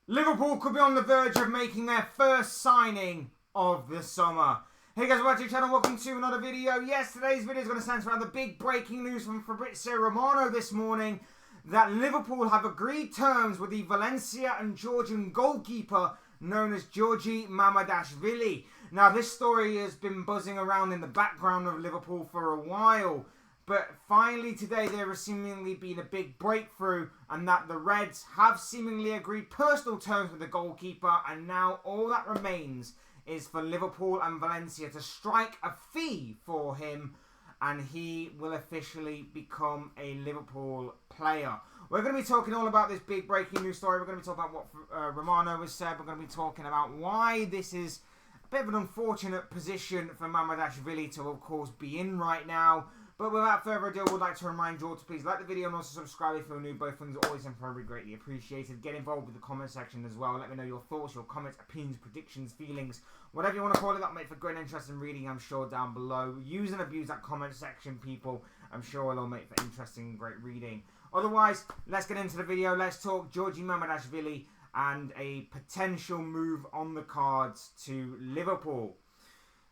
Liverpool could be on the verge of making their first signing of the summer. Hey guys, welcome to the channel, welcome to another video. Yes, today's video is going to center around the big breaking news from Fabrizio Romano this morning that Liverpool have agreed terms with the Valencia and Georgian goalkeeper known as Giorgi Mamardashvili. Now, this story has been buzzing around in the background of Liverpool for a while, but finally today there has seemingly been a big breakthrough, and that the Reds have seemingly agreed personal terms with the goalkeeper, and now all that remains is for Liverpool and Valencia to strike a fee for him, and he will officially become a Liverpool player. We're going to be talking all about this big breaking news story. We're going to be talking about what Romano has said. We're going to be talking about why this is a bit of an unfortunate position for Mamardashvili to, of course, be in right now. But without further ado, I would like to remind you all to please like the video and also subscribe if you're new. Both things are always and forever greatly appreciated. Get involved with the comment section as well. Let me know your thoughts, your comments, opinions, predictions, feelings, whatever you want to call it. That'll make for great interest in reading, I'm sure, down below. Use and abuse that comment section, people. I'm sure it'll make for interesting and great reading. Otherwise, let's get into the video. Let's talk Giorgi Mamardashvili and a potential move on the cards to Liverpool.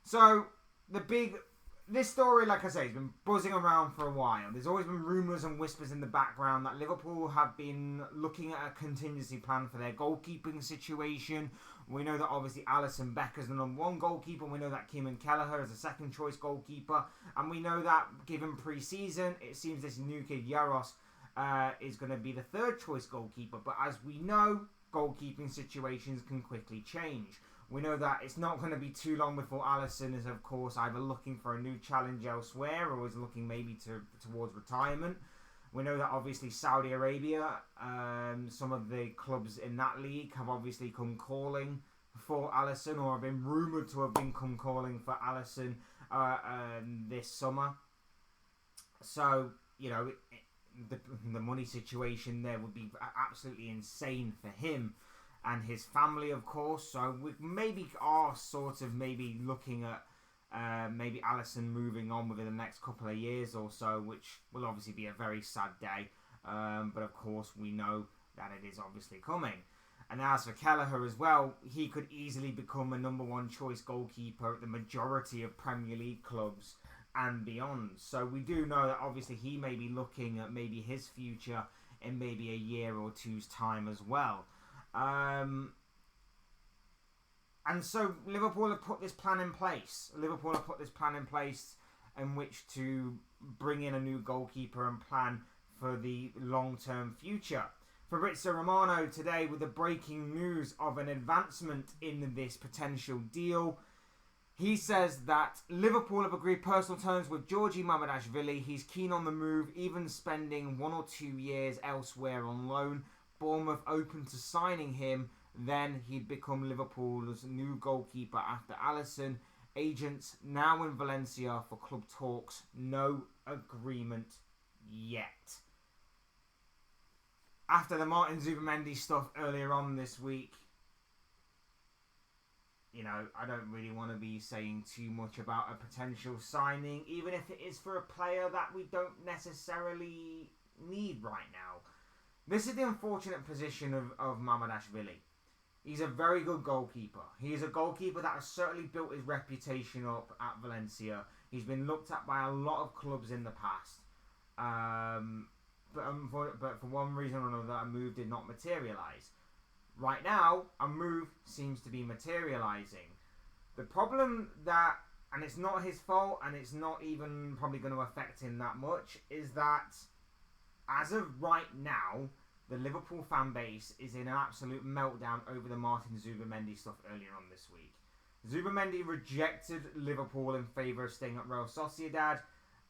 So, this story, like I say, has been buzzing around for a while. There's always been rumours and whispers in the background that Liverpool have been looking at a contingency plan for their goalkeeping situation. We know that obviously Alisson Becker's the #1 goalkeeper. We know that Kieran Kelleher is a second choice goalkeeper. And we know that given pre-season, it seems this new kid, Jaros, is going to be the third choice goalkeeper. But as we know, goalkeeping situations can quickly change. We know that it's not going to be too long before Alisson is, of course, either looking for a new challenge elsewhere or is looking maybe towards retirement. We know that obviously Saudi Arabia, some of the clubs in that league have obviously come calling for Alisson, or have been rumoured to have come calling for Alisson this summer. So, you know, the money situation there would be absolutely insane for him and his family, of course. So we maybe are sort of maybe looking at maybe Alisson moving on within the next couple of years or so, which will obviously be a very sad day. But of course, we know that it is obviously coming. And as for Kelleher as well, he could easily become a #1 choice goalkeeper at the majority of Premier League clubs and beyond. So we do know that obviously he may be looking at maybe his future in maybe a year or two's time as well. And so Liverpool have put this plan in place. Liverpool have put this plan in place in which to bring in a new goalkeeper and plan for the long-term future. Fabrizio Romano today with the breaking news of an advancement in this potential deal. He says that Liverpool have agreed personal terms with Giorgi Mamardashvili. He's keen on the move, even spending 1 or 2 years elsewhere on loan. Bournemouth open to signing him, then he'd become Liverpool's new goalkeeper after Alisson. Agents now in Valencia for club talks. No agreement yet. After the Martin Zubimendi stuff earlier on this week, you know, I don't really want to be saying too much about a potential signing, even if it is for a player that we don't necessarily need right now. This is the unfortunate position of Mamardashvili. He's a very good goalkeeper. He is a goalkeeper that has certainly built his reputation up at Valencia. He's been looked at by a lot of clubs in the past. But for one reason or another, a move did not materialise. Right now, a move seems to be materialising. The problem that, and it's not his fault, and it's not even probably going to affect him that much, is that as of right now, the Liverpool fan base is in an absolute meltdown over the Martin Zubimendi stuff earlier on this week. Zubimendi rejected Liverpool in favour of staying at Real Sociedad,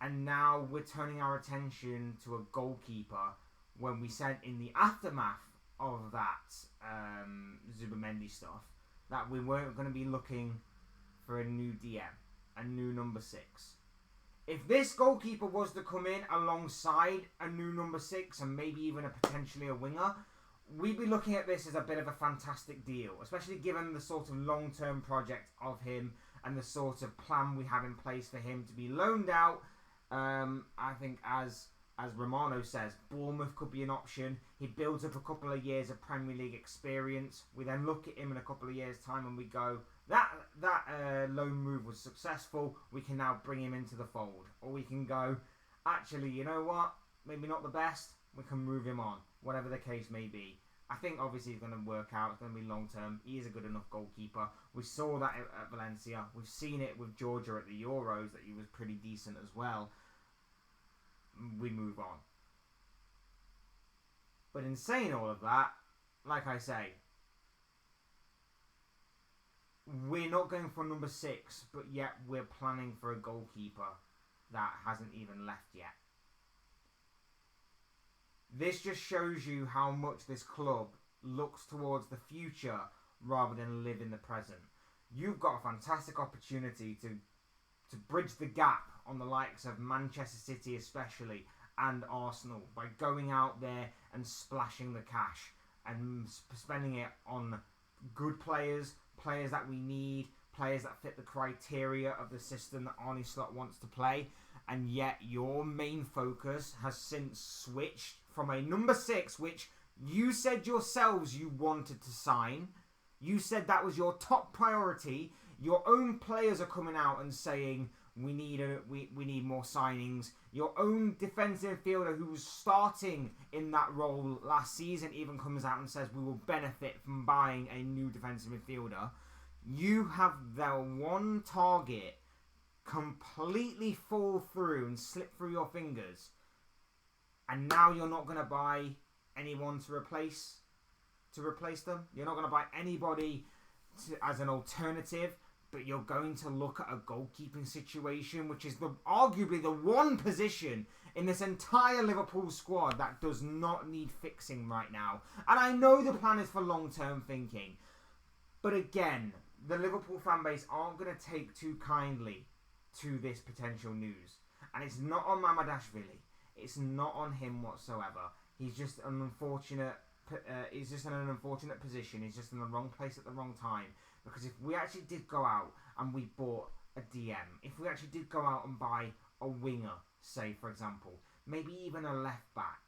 and now we're turning our attention to a goalkeeper when we said in the aftermath of that Zubimendi stuff that we weren't going to be looking for a new DM, a new #6. If this goalkeeper was to come in alongside a new #6 and maybe even potentially a winger, we'd be looking at this as a bit of a fantastic deal, especially given the sort of long-term project of him and the sort of plan we have in place for him to be loaned out, I think, as as Romano says, Bournemouth could be an option. He builds up a couple of years of Premier League experience. We then look at him in a couple of years' time and we go, that loan move was successful. We can now bring him into the fold. Or we can go, actually, you know what? Maybe not the best. We can move him on. Whatever the case may be. I think obviously it's going to work out. It's going to be long term. He is a good enough goalkeeper. We saw that at Valencia. We've seen it with Georgia at the Euros that he was pretty decent as well. We move on. But in saying all of that, like I say, we're not going for number 6, but yet we're planning for a goalkeeper that hasn't even left yet. This just shows you how much this club looks towards the future rather than live in the present. You've got a fantastic opportunity to bridge the gap on the likes of Manchester City especially and Arsenal by going out there and splashing the cash and spending it on good players, players that we need, players that fit the criteria of the system that Arne Slot wants to play. And yet your main focus has since switched from a number 6, which you said yourselves you wanted to sign. You said that was your top priority. Your own players are coming out and saying we need more signings. Your own defensive midfielder who was starting in that role last season even comes out and says we will benefit from buying a new defensive midfielder. You have their one target completely fall through and slip through your fingers, and now you're not going to buy anyone to replace them. You're not going to buy anybody as an alternative, but you're going to look at a goalkeeping situation, which is arguably the one position in this entire Liverpool squad that does not need fixing right now. And I know the plan is for long-term thinking, but again, the Liverpool fan base aren't going to take too kindly to this potential news. And it's not on Mamardashvili. It's not on him whatsoever. He's just an unfortunate. He's just in an unfortunate position. He's just in the wrong place at the wrong time. Because if we actually did go out and we bought a DM, if we actually did go out and buy a winger, say for example, maybe even a left back,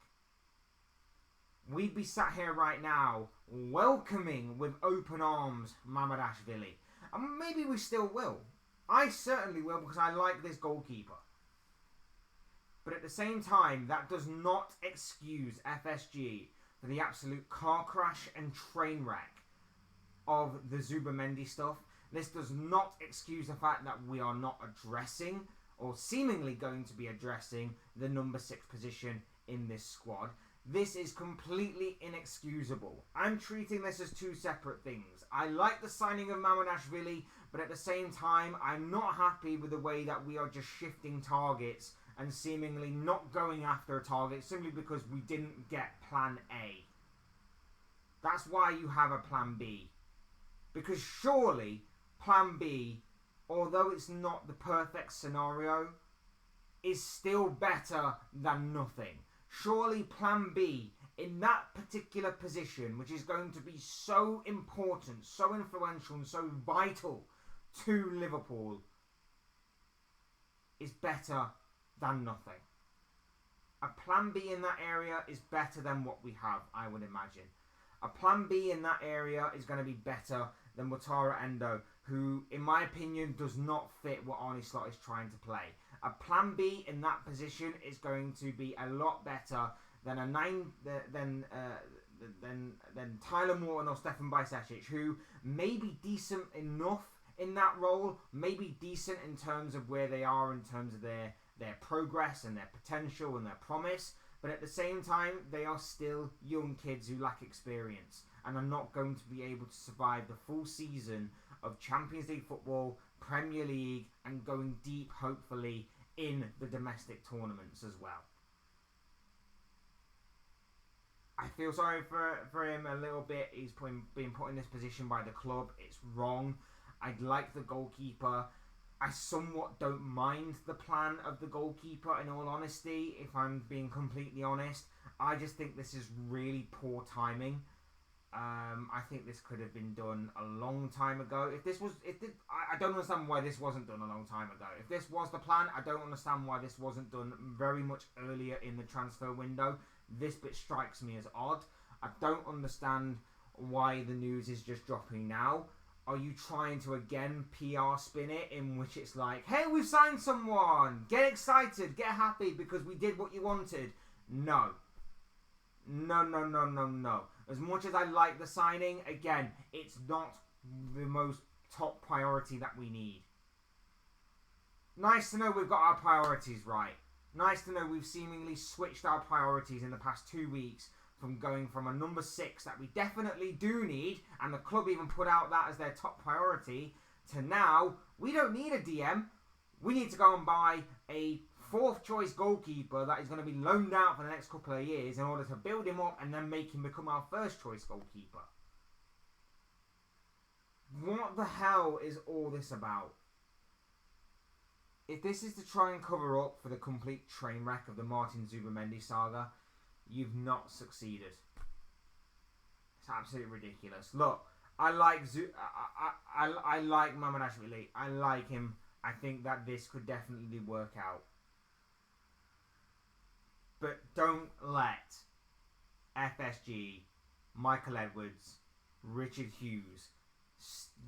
we'd be sat here right now welcoming with open arms Mamardashvili. And maybe we still will. I certainly will, because I like this goalkeeper. But at the same time, that does not excuse FSG for the absolute car crash and train wreck of the Zubamendi stuff. This does not excuse the fact that we are not addressing, or seemingly going to be addressing, the number 6 position in this squad. This is completely inexcusable. I'm treating this as two separate things. I like the signing of Mamardashvili, but at the same time, I'm not happy with the way that we are just shifting targets and seemingly not going after a target simply because we didn't get plan A. That's why you have a plan B. Because surely plan B, although it's not the perfect scenario, is still better than nothing. Surely plan B in that particular position, which is going to be so important, so influential and so vital to Liverpool, is better than nothing. A plan B in that area is better than what we have, I would imagine. A plan B in that area is going to be better than Wataru Endo, who, in my opinion, does not fit what Arne Slot is trying to play. A plan B in that position is going to be a lot better than than Tyler Morton or Stefan Bajcetic, who may be decent enough in that role, may be decent in terms of where they are, in terms of their progress and their potential and their promise, but at the same time, they are still young kids who lack experience and are not going to be able to survive the full season of Champions League football, Premier League, and going deep, hopefully, in the domestic tournaments as well. I feel sorry for him a little bit. He's being put in this position by the club. It's wrong. I'd like the goalkeeper. I somewhat don't mind the plan of the goalkeeper, in all honesty, if I'm being completely honest. I just think this is really poor timing. I think this could have been done a long time ago. I don't understand why this wasn't done a long time ago. If this was the plan, I don't understand why this wasn't done very much earlier in the transfer window. This bit strikes me as odd. I don't understand why the news is just dropping now. Are you trying to again PR spin it in which it's like, hey, we've signed someone, get excited, get happy because we did what you wanted? No. No. As much as I like the signing, again, it's not the most top priority that we need. Nice to know we've got our priorities right. Nice to know we've seemingly switched our priorities in the past 2 weeks from going from a number 6 that we definitely do need, and the club even put out that as their top priority, to now, we don't need a DM. We need to go and buy a 4th choice goalkeeper that is going to be loaned out for the next couple of years in order to build him up and then make him become our 1st choice goalkeeper. What the hell is all this about? If this is to try and cover up for the complete train wreck of the Martin Zubimendi saga, you've not succeeded. It's absolutely ridiculous. Look, I like Mamardashvili. I like him. I think that this could definitely work out. But don't let FSG, Michael Edwards, Richard Hughes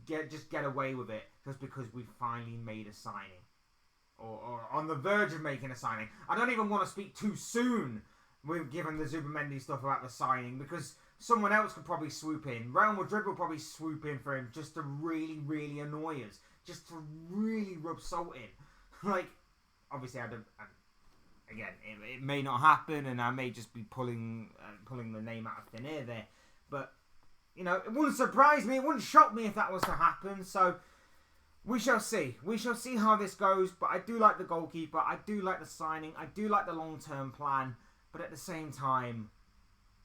just get away with it just because we finally made a signing. Or on the verge of making a signing. I don't even want to speak too soon given the Zubimendi stuff about the signing, because someone else could probably swoop in. Real Madrid will probably swoop in for him just to really, really annoy us. Just to really rub salt in. Like, obviously, again, it may not happen, and I may just be pulling the name out of thin air there. But, you know, it wouldn't surprise me, it wouldn't shock me if that was to happen. So, we shall see. We shall see how this goes. But I do like the goalkeeper. I do like the signing. I do like the long-term plan. But at the same time,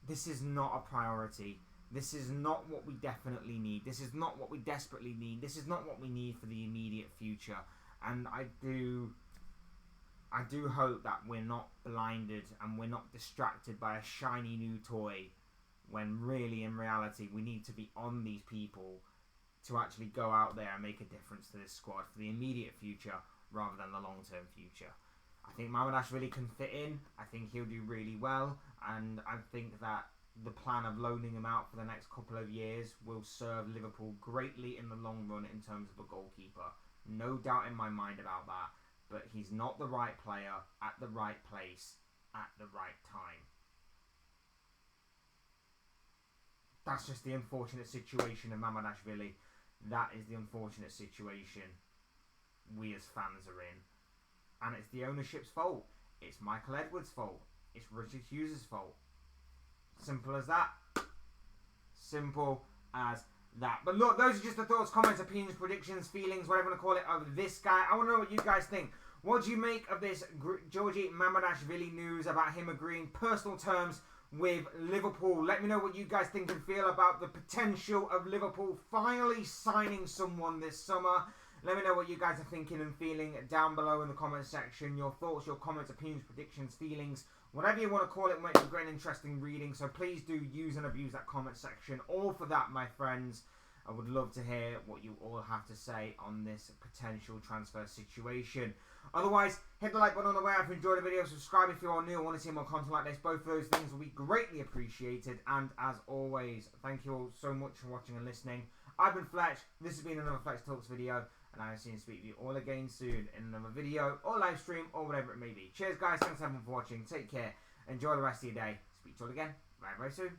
this is not a priority. This is not what we definitely need. This is not what we desperately need. This is not what we need for the immediate future. And I do hope that we're not blinded and we're not distracted by a shiny new toy, when really, in reality, we need to be on these people to actually go out there and make a difference to this squad for the immediate future rather than the long-term future. I think Mamardashvili can fit in. I think he'll do really well. And I think that the plan of loaning him out for the next couple of years will serve Liverpool greatly in the long run in terms of a goalkeeper. No doubt in my mind about that. But he's not the right player at the right place at the right time. That's just the unfortunate situation of Mamardashvili. That is the unfortunate situation we as fans are in. And it's the ownership's fault. It's Michael Edwards' fault. It's Richard Hughes' fault. Simple as that. Simple as that. But look, those are just the thoughts, comments, opinions, predictions, feelings, whatever you want to call it, of this guy. I want to know what you guys think. What do you make of this Giorgi Mamardashvili news about him agreeing personal terms with Liverpool? Let me know what you guys think and feel about the potential of Liverpool finally signing someone this summer. Let me know what you guys are thinking and feeling down below in the comment section. Your thoughts, your comments, opinions, predictions, feelings, whatever you want to call it, makes a great interesting reading. So please do use and abuse that comment section. All for that, my friends. I would love to hear what you all have to say on this potential transfer situation. Otherwise, hit the like button on the way if you enjoyed the video. Subscribe if you are new or want to see more content like this. Both of those things will be greatly appreciated. And as always, thank you all so much for watching and listening. I've been Fletch. This has been another Fletch Talks video. And I will see you speak to you all again soon in another video or live stream or whatever it may be. Cheers, guys. Thanks everyone for watching. Take care. Enjoy the rest of your day. Speak to you all again very, very soon.